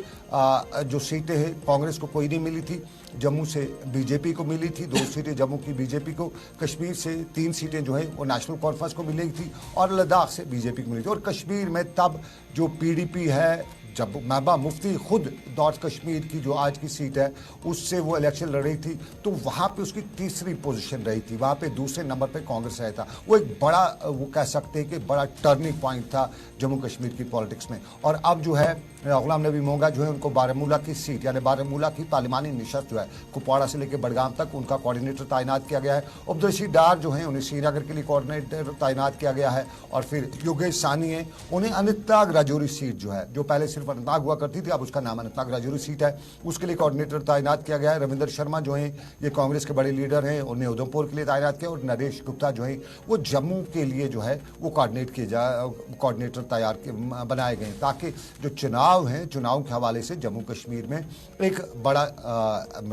जो सीटें हैं कांग्रेस को कोई नहीं मिली थी, जम्मू से बीजेपी को मिली थी 2 सीटें जम्मू की बीजेपी को, कश्मीर से 3 सीटें जो है वो नेशनल कॉन्फ्रेंस को मिली थी और लद्दाख से बीजेपी को मिली थी। और कश्मीर में तब जो PDP है, जब महबूबा मुफ्ती खुद नॉर्थ कश्मीर की जो आज की सीट है उससे वो इलेक्शन लड़ रही थी, तो वहाँ पे उसकी तीसरी पोजीशन रही थी, वहाँ पे दूसरे नंबर पे कांग्रेस रहा था। वो एक बड़ा, वो कह सकते हैं कि बड़ा टर्निंग पॉइंट था जम्मू कश्मीर की पॉलिटिक्स में। और अब जो है गुलाम नबी मोंगा जो है उनको बारामूला की सीट यानी बारामूला की पार्लिमानी नशस्त जो है कुपवाड़ा से लेकर बडगाम तक उनका कोऑर्डिनेटर तैनात किया गया है। अब्दुलरशीद डार जो है उन्हें श्रीनगर के लिए कोऑर्डिनेटर तैनात किया गया है। और फिर योगेश सानी है, उन्हें अनंतनाग राजौरी सीट जो है, जो पहले सिर्फ अनंतनाग हुआ करती थी, अब उसका नाम अनंतनाग राजौरी सीट है, उसके लिए कोऑर्डिनेटर तैनात किया गया है। रविंदर शर्मा जो है ये कांग्रेस के बड़े लीडर हैं, उन्हें उधमपुर के लिए तैनात किया। और नरेश गुप्ता जो है वो जम्मू के लिए जो है वो कोऑर्डिनेटर तैयार बनाए गए, ताकि जो चुनाव हैं चुनाव के हवाले से जम्मू कश्मीर में एक बड़ा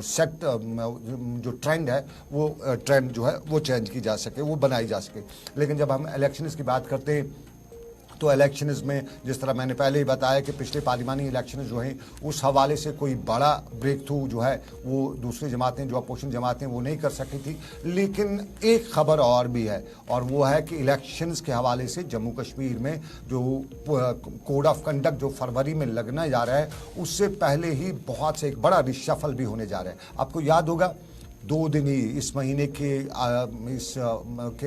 सेट जो ट्रेंड है वो ट्रेंड जो है वो चेंज की जा सके, वो बनाई जा सके। लेकिन जब हम इलेक्शंस की बात करते हैं तो इलेक्शंस में जिस तरह मैंने पहले ही बताया कि पिछले पार्लिमानी इलेक्शन जो हैं उस हवाले से कोई बड़ा ब्रेक थ्रू जो है वो दूसरी जमातें, जो अपोजिशन जमातें, वो नहीं कर सकी थी। लेकिन एक खबर और भी है, और वो है कि इलेक्शंस के हवाले से जम्मू कश्मीर में जो कोड ऑफ कंडक्ट जो फरवरी में लगना जा रहा है उससे पहले ही बहुत से एक बड़ा रिशफल भी होने जा रहा है। आपको याद होगा 2 दिन ही इस महीने के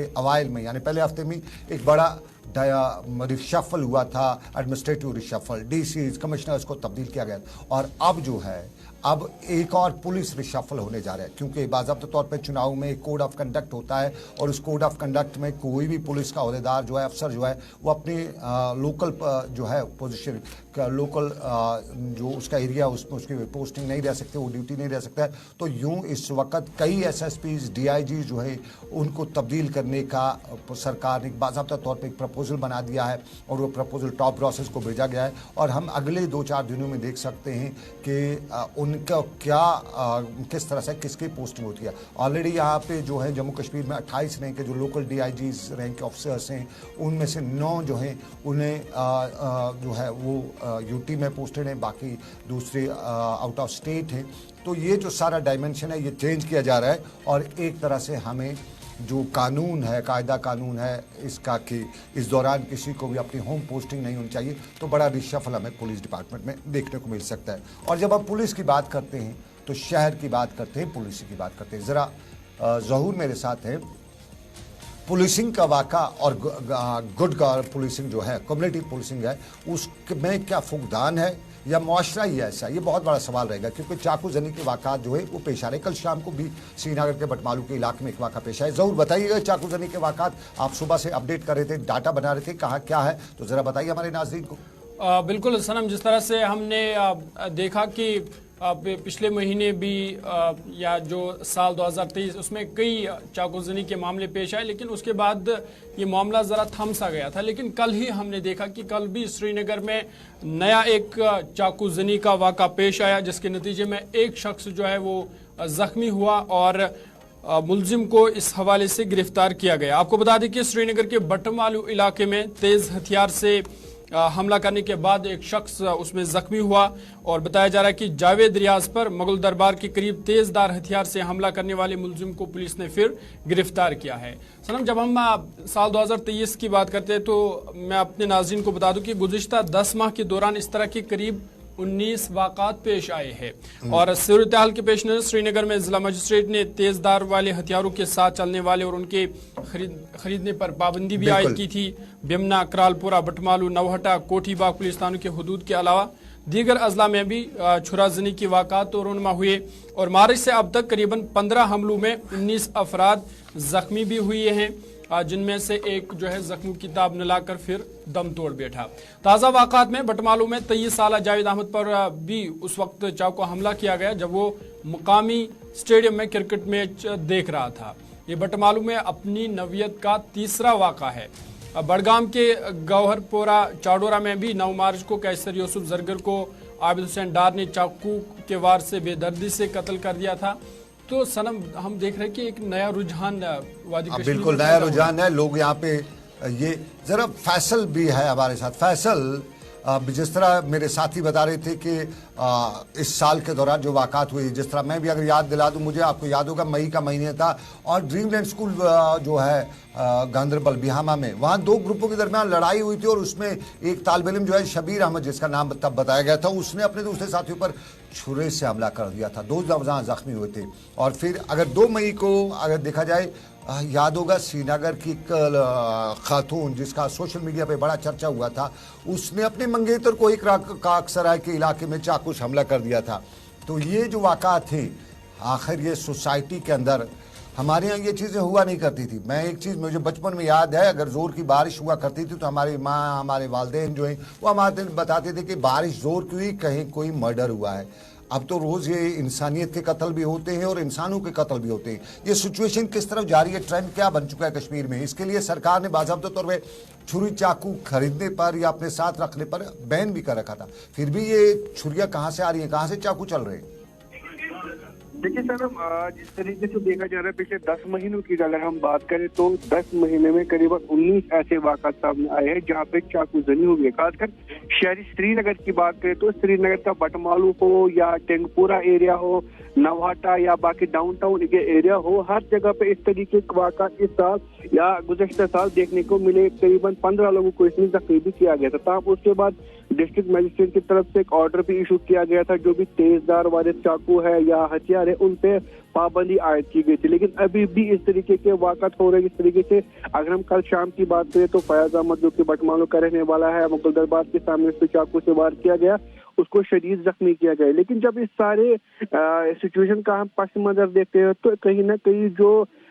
अवाइल में यानी पहले हफ्ते में एक बड़ा रिशफल हुआ था, एडमिनिस्ट्रेटिव रिशफल, DCs कमिश्नर्स को तब्दील किया गया। और अब जो है अब एक और पुलिस रिशफल होने जा रहा है, क्योंकि बाज़ाब्ता तौर पे चुनाव में एक कोड ऑफ कंडक्ट होता है और उस कोड ऑफ कंडक्ट में कोई भी पुलिस का अहदेदार जो है, अफसर जो है, वो अपनी लोकल जो है पोजीशन का लोकल जो उसका एरिया उसमें उसकी पोस्टिंग नहीं रह सकती, वो ड्यूटी नहीं रह सकता है। तो यूँ इस वक्त कई SSPs DIGs जो है उनको तब्दील करने का सरकार ने बाज़ाब्ता तौर पर एक प्रपोजल बना दिया है और वो प्रपोजल टॉप प्रोसेस को भेजा गया है। और हम अगले 2-4 दिनों में देख सकते हैं कि उनका क्या किस तरह से किसकी पोस्टिंग होती है। ऑलरेडी यहाँ पे जो है जम्मू कश्मीर में 28 रैंक के जो लोकल DIGs रैंक के ऑफिसर्स हैं उनमें से 9 जो हैं उन्हें जो है वो UT में पोस्टेड हैं, बाकी दूसरे आउट ऑफ स्टेट हैं। तो ये जो सारा डायमेंशन है ये चेंज किया जा रहा है और एक तरह से हमें जो कानून है, कायदा कानून है इसका कि इस दौरान किसी को भी अपनी होम पोस्टिंग नहीं होनी चाहिए, तो बड़ा रिशफल हमें पुलिस डिपार्टमेंट में देखने को मिल सकता है। और जब हम पुलिस की बात करते हैं तो शहर की बात करते हैं, पुलिस की बात करते हैं। ज़रा ज़हूर मेरे साथ है, पुलिसिंग का वाक़ा और गुड पुलिसिंग जो है, कम्युनिटी पुलिसिंग है, उसमें क्या फुकदान है या मुआशरा ही ऐसा, ये बहुत बड़ा सवाल रहेगा। क्योंकि चाकू जनी के वाक़ात जो है वो पेश आ रहे। कल शाम को भी श्रीनगर के बटमालू के इलाके में एक वाक़ा पेश आया। ज़रूर बताइएगा चाकू जनी के वाक़ात, आप सुबह से अपडेट कर रहे थे, डाटा बना रहे थे, कहाँ क्या है, तो ज़रा बताइए हमारे नाज़रीन को। बिल्कुल सनम, जिस तरह से हमने देखा कि पिछले महीने भी या जो साल 2023 उसमें कई चाकूजनी के मामले पेश आए, लेकिन उसके बाद ये मामला ज़रा थम सा गया था। लेकिन कल ही हमने देखा कि कल भी श्रीनगर में नया एक चाकूजनी का वाक़ा पेश आया, जिसके नतीजे में एक शख्स जो है वो ज़ख्मी हुआ और मुलजिम को इस हवाले से गिरफ्तार किया गया। आपको बता दें कि श्रीनगर के बटमालू इलाके में तेज़ हथियार से हमला करने के बाद एक शख्स उसमें जख्मी हुआ और बताया जा रहा है कि जावेद रियाज पर मुगल दरबार के करीब तेजदार हथियार से हमला करने वाले मुलजिम को पुलिस ने फिर गिरफ्तार किया है। सनम, जब हम साल 2023 की बात करते हैं तो मैं अपने नाज़रीन को बता दूं कि गुज़िश्ता 10 माह के दौरान इस तरह के करीब 19 वाक़ात पेश आए हैं। और सूरत-ए-हाल के पेश नज़र श्रीनगर में जिला मजिस्ट्रेट ने तेजदार वाले हथियारों के साथ चलने वाले और उनके खरीदने पर पाबंदी भी आयद की थी। बिमना, करालपुरा, बटमालू, नवहटा, कोठीबाग पुलिस थानों के हुदूद के अलावा दीगर अजला में भी छुराजनी की वाक़ात तो रोनमा हुए और मार्च से अब तक करीबन 15 हमलों में 19 अफराद जख्मी भी हुए हैं, जिनमें से एक जो है जख्मों की ताब न लाकर फिर दम तोड़ बैठा। ताज़ा वाक़ात में बटमालू में 23 साल जावेद अहमद पर भी उस वक्त चाकू हमला किया गया जब वो मुकामी स्टेडियम में क्रिकेट मैच देख रहा था। ये बटमालू में अपनी नवियत का तीसरा वाक़ा है। बड़गाम के गौहरपोरा चाडोरा में भी 9 मार्च को कैसर यूसुफ जरगर को आबिद हुसैन डार ने चाकू के वार से बेदर्दी से कत्ल कर दिया था। तो सनम हम देख रहे हैं कि एक नया रुझान वादी कश्मीर बिल्कुल में नया पैदा हुआ। रुझान है। लोग यहाँ पे ये जरा फैसल भी है हमारे साथ। फैसल, जिस तरह मेरे साथी बता रहे थे कि इस साल के दौरान जो वाक़ात हुई, जिस तरह मैं भी अगर याद दिला दूं, मुझे आपको याद होगा मई का महीने था और ड्रीमलैंड स्कूल जो है गांधरबल बिहामा में, वहाँ 2 ग्रुपों के दरमियान लड़ाई हुई थी और उसमें एक तालिब इल्म जो है शबीर अहमद, जिसका नाम तब बताया गया था, उसने अपने दूसरे साथियों पर छुरे से हमला कर दिया था। 2 जहाँ जख्मी हुए थे। और फिर अगर 2 मई को अगर देखा जाए, याद होगा श्रीनगर की खातून जिसका सोशल मीडिया पे बड़ा चर्चा हुआ था, उसने अपने मंगेतर को एक काकसराय के इलाके में चाकू से हमला कर दिया था। तो ये जो वाक़ा थे, आखिर ये सोसाइटी के अंदर हमारे यहाँ ये चीज़ें हुआ नहीं करती थी। मैं एक चीज़ मुझे बचपन में याद है, अगर ज़ोर की बारिश हुआ करती थी तो हमारी माँ, हमारे वालिदैन जो हैं वो हमारे बताते थे कि बारिश ज़ोर की हुई, कहीं कोई मर्डर हुआ है। अब तो रोज़ ये इंसानियत के कत्ल भी होते हैं और इंसानों के कत्ल भी होते हैं। ये सिचुएशन किस तरफ जा रही है, ट्रेंड क्या बन चुका है कश्मीर में, इसके लिए सरकार ने बाज़ाब्ता तौर पर छुरी चाकू खरीदने पर या अपने साथ रखने पर बैन भी कर रखा था। फिर भी ये छुरियाँ कहाँ से आ रही हैं, कहाँ से चाकू चल रहे हैं? देखिए सर, जिस तरीके से देखा जा रहा है पिछले 10 महीनों की अगर हम बात करें तो 10 महीने में करीबन 19 ऐसे वाक़ात सामने आए हैं जहां पे चाकूजनी हुई है। खासकर शहरी श्रीनगर की बात करें तो श्रीनगर का बटमालू हो या टेंगपुरा एरिया हो, नवाटा या बाकी डाउनटाउन के एरिया हो, हर जगह पे इस तरीके के वाक़ात इस साल या गुज़श्ता साल देखने को मिले। करीबन 15 लोगों को इसमें जख्मी भी किया गया था। तब उसके बाद डिस्ट्रिक्ट मजिस्ट्रेट की तरफ से एक ऑर्डर भी इशू किया गया था, जो भी तेजदार वाले चाकू है या हथियार है उन पे पाबंदी आयद की गई थी। लेकिन अभी भी इस तरीके के वाक़ात हो रहे हैं। इस तरीके से अगर हम कल शाम की बात करें तो फयाज अहमद जो कि बटमालू का रहने वाला है, मुगल दरबार के सामने उस पर चाकू से वार किया गया, उसको शदीद जख्मी किया गया। लेकिन जब इस सारे सिचुएशन का हम पस मंजर देखते हैं तो कहीं ना कहीं जो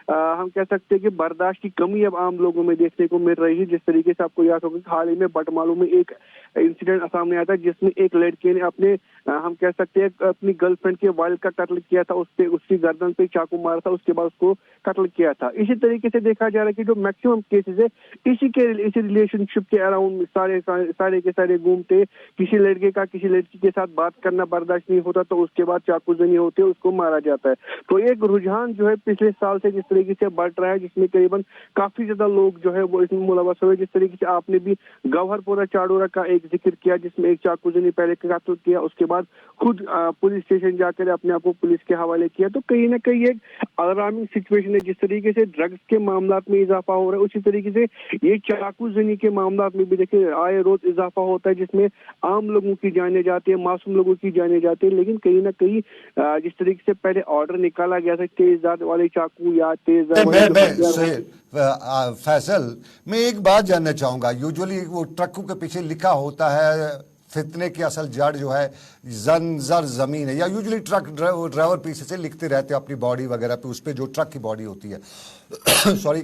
हम कह सकते हैं कि बर्दाश्त की कमी अब आम लोगों में देखने को मिल रही है। जिस तरीके से आपको याद होगा कि हाल ही में बटमालू में एक इंसिडेंट सामने आया था जिसमें एक लड़के ने अपने हम कह सकते हैं अपनी गर्लफ्रेंड के वालिद का कत्ल किया था, उससे उसकी गर्दन पे चाकू मारा था, उसके बाद उसको कत्ल किया था। इसी तरीके से देखा जा रहा है कि जो मैक्सिमम केसेस है इसी रिलेशनशिप के अराउंड सारे के सारे घूमते। किसी लड़के का किसी लड़की के साथ बात करना बर्दाश्त नहीं होता तो उसके बाद चाकूजनी होती है, उसको मारा जाता है। तो एक रुझान जो है पिछले साल से जिस तरीके से बढ़ रहा है, जिसमें करीबन काफी ज्यादा लोग जो है वो इसमें मुलव्वस हुए। जिस तरीके से आपने भी गौहरपुरा चाडोरा का एक जिक्र किया जिसमें एक चाकूजनी पहले कत्ल किया, उसके बाद खुद पुलिस स्टेशन जाकर अपने आप को पुलिस के हवाले किया। तो कहीं ना कहीं एक अलार्मिंग सिचुएशन है। जिस तरीके से ड्रग्स के मामलात में इजाफा हो रहा है उसी तरीके से ये चाकूजनी के मामलात में भी देखिए आए रोज इजाफा होता है, जिसमें आम लोगों की जाने जाती है, मासूम लोगों की जाने जाती है। लेकिन कहीं ना कहीं जिस तरीके से पहले ऑर्डर निकाला गया था तेजदार वाले चाकू या फैसल, मैं एक बात जानना चाहूंगा। यूजुअली वो ट्रकों के पीछे लिखा होता है फितने की असल जड़ जो है जर जमीन है, या यूजुअली ट्रक ड्राइवर पीछे से लिखते रहते हैं अपनी बॉडी वगैरह पे, उस पर जो ट्रक की बॉडी होती है सॉरी।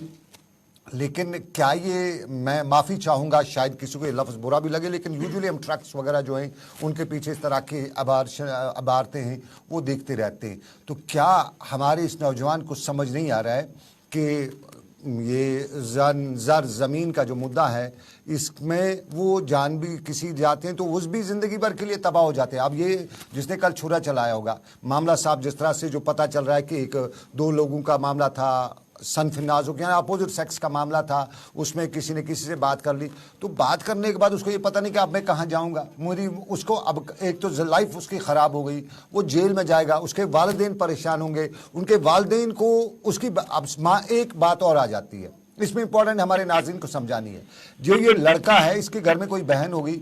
लेकिन क्या ये, मैं माफ़ी चाहूँगा शायद किसी को ये लफ्ज़ बुरा भी लगे, लेकिन यूजुअली हम ट्रक्स वगैरह जो हैं उनके पीछे इस तरह के अबारतें हैं वो देखते रहते हैं। तो क्या हमारे इस नौजवान को समझ नहीं आ रहा है कि ये ज़र ज़मीन का जो मुद्दा है इसमें वो जान भी किसी जाते हैं तो उस भी ज़िंदगी भर के लिए तबाह हो जाते हैं। अब ये जिसने कल छुरा चलाया होगा मामला साहब, जिस तरह से जो पता चल रहा है कि 2 लोगों का मामला था, सनफ नाजुक यानी अपोजिट सेक्स का मामला था, उसमें किसी ने किसी से बात कर ली, तो बात करने के बाद उसको ये पता नहीं कि अब मैं कहाँ जाऊँगा, मेरी उसको अब एक तो लाइफ उसकी ख़राब हो गई, वो जेल में जाएगा, उसके वालिदैन परेशान होंगे, उनके वालिदैन को उसकी अब माँ एक बात और आ जाती है, इसमें इंपॉर्टेंट हमारे नाज़रीन को समझानी है। जो ये लड़का है इसके घर में कोई बहन होगी,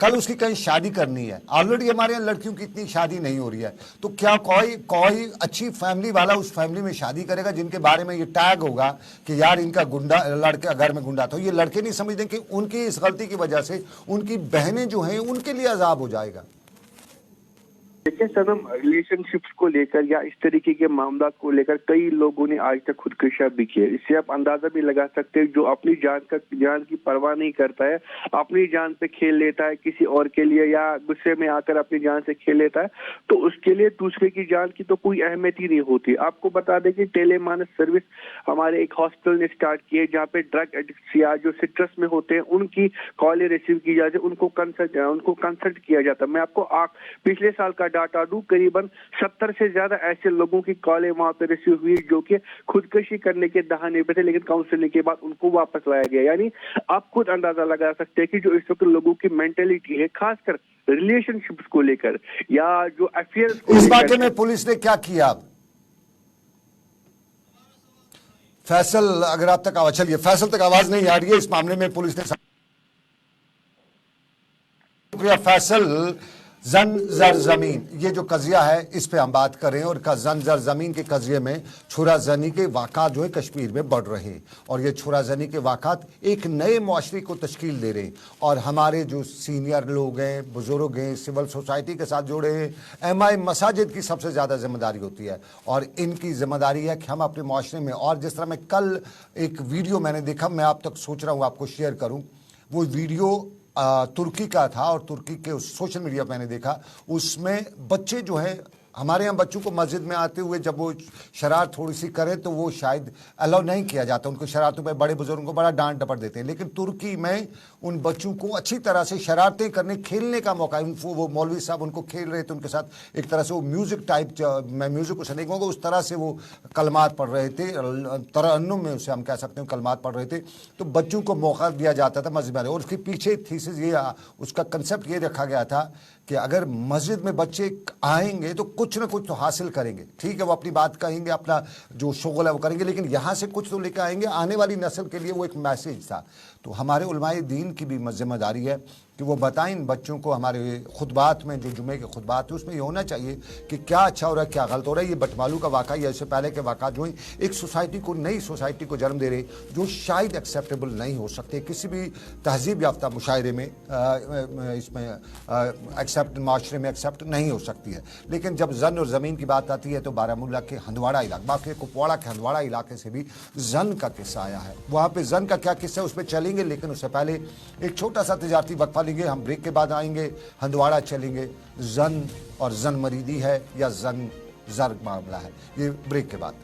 कल उसकी कहीं शादी करनी है, ऑलरेडी हमारे यहाँ लड़कियों की इतनी शादी नहीं हो रही है, तो क्या कोई अच्छी फैमिली वाला उस फैमिली में शादी करेगा जिनके बारे में ये टैग होगा कि यार इनका गुंडा लड़का घर में गुंडा था। ये लड़के नहीं समझते कि उनकी इस गलती की वजह से उनकी बहनें जो हैं उनके लिए अजाब हो जाएगा। देखिए सनम, रिलेशनशिप्स को लेकर या इस तरीके के मामला को लेकर कई लोगों ने आज तक खुदकुशियां भी की है। इससे आप अंदाजा भी लगा सकते हैं, जो अपनी जान की परवाह नहीं करता है, अपनी जान पे खेल लेता है किसी और के लिए, या गुस्से में आकर अपनी जान से खेल लेता है, तो उसके लिए दूसरे की जान की तो कोई अहमियत ही नहीं होती। आपको बता दें कि टेलीमानस सर्विस हमारे एक हॉस्पिटल ने स्टार्ट की है, जहाँ पे ड्रग एडिक्ट्स या जो सिट्रस में होते हैं उनकी कॉलें रिसीव की जाती है, उनको कंसल्ट किया जाता है। मैं आपको पिछले साल का डाटा दूं, करीबन 70 से ज्यादा ऐसे लोगों की कॉलें वहां पे रिसीव हुई जो कि खुदकुशी करने के दहाने पे थे, लेकिन काउंसलिंग के बाद उनको वापस लाया गया। यानी आप खुद अंदाजा लगा सकते हैं कि जो इस वक्त लोगों की मेंटेलिटी है, खासकर रिलेशनशिप्स को लेकर या जो अफेयर्स को इस लेकर। वाकये में पुलिस ने क्या किया? फैसल, अगर आप तक आवाज, चलिए फैसल तक आवाज नहीं आ रही है। इस मामले में पुलिस ने, फैसल, जन जर जमीन, ये जो कजिया है इस पे हम बात करें, और जन जर जमीन के कजिए में छुरा जनी के वाक़ात जो है कश्मीर में बढ़ रहे हैं, और ये छुरा जनी के वाक़ात एक नए मुआशरे को तश्कील दे रहे हैं। और हमारे जो सीनियर लोग हैं, बुजुर्ग हैं, सिविल सोसाइटी के साथ जुड़े हैं, एमआई मसाजिद की सबसे ज़्यादा जिम्मेदारी होती है, और इनकी जिम्मेदारी है कि हम अपने मुआशरे में, और जिस तरह मैं कल एक वीडियो मैंने देखा, मैं आप तक सोच रहा हूँ आपको शेयर करूँ, वो वीडियो तुर्की का था, और तुर्की के सोशल मीडिया मैंने देखा, उसमें बच्चे जो हैं, हमारे यहाँ बच्चों को मस्जिद में आते हुए जब वो शरारत थोड़ी सी करें तो वो शायद अलाउ नहीं किया जाता, उनको शरारतों पे बड़े बुजुर्गों को बड़ा डांट डपट देते हैं। लेकिन तुर्की में उन बच्चों को अच्छी तरह से शरारतें करने, खेलने का मौका, वो मौलवी साहब उनको खेल रहे थे, उनके साथ एक तरह से वो म्यूज़िक टाइप, मैं म्यूज़िक को सुनने कहूँगा, उस तरह से वो कलमात पढ़ रहे थे, तरन्नुम में उसे हम कह सकते हैं, कलमात पढ़ रहे थे। तो बच्चों को मौका दिया जाता था मस्जिद में, और उसके पीछे थीसिस ये, उसका कंसेप्ट ये रखा गया था कि अगर मस्जिद में बच्चे आएंगे तो कुछ ना कुछ तो हासिल करेंगे। ठीक है, वो अपनी बात कहेंगे, अपना जो शुगल है वो करेंगे, लेकिन यहाँ से कुछ तो लेकर आएंगे, आने वाली नस्ल के लिए वो एक मैसेज था। तो हमारे उलमाए दीन की भी जिम्मेदारी है कि वो बताएं इन बच्चों को, हमारे खुतबात में जो जुमे के खुतबात है उसमें ये होना चाहिए कि क्या अच्छा हो रहा है, क्या गलत हो रहा है। ये बटमालू का वाक़ा या इससे पहले के वाक़ा जो है एक सोसाइटी को, नई सोसाइटी को जन्म दे रहे, जो शायद एक्सेप्टेबल नहीं हो सकते किसी भी तहजीब याफ्ता मुशायरे में, इसमें एक्सेप्ट, माशरे में एक्सेप्ट नहीं हो सकती है। लेकिन जब जन और ज़मीन की बात आती है तो बारामूला के हंदवाड़ा इलाके, बाकी कुपवाड़ा के हंदवाड़ा इलाके से भी जन का किस्सा आया है। वहाँ पे जन का क्या किस्सा है उस पर चलेंगे, लेकिन उससे पहले एक छोटा सा तिजारती वक्फा लेंगे। हम ब्रेक के बाद आएंगे, हंदवाड़ा चलेंगे। जन और जन मरीदी है या जन जर मामला है, ये ब्रेक के बाद।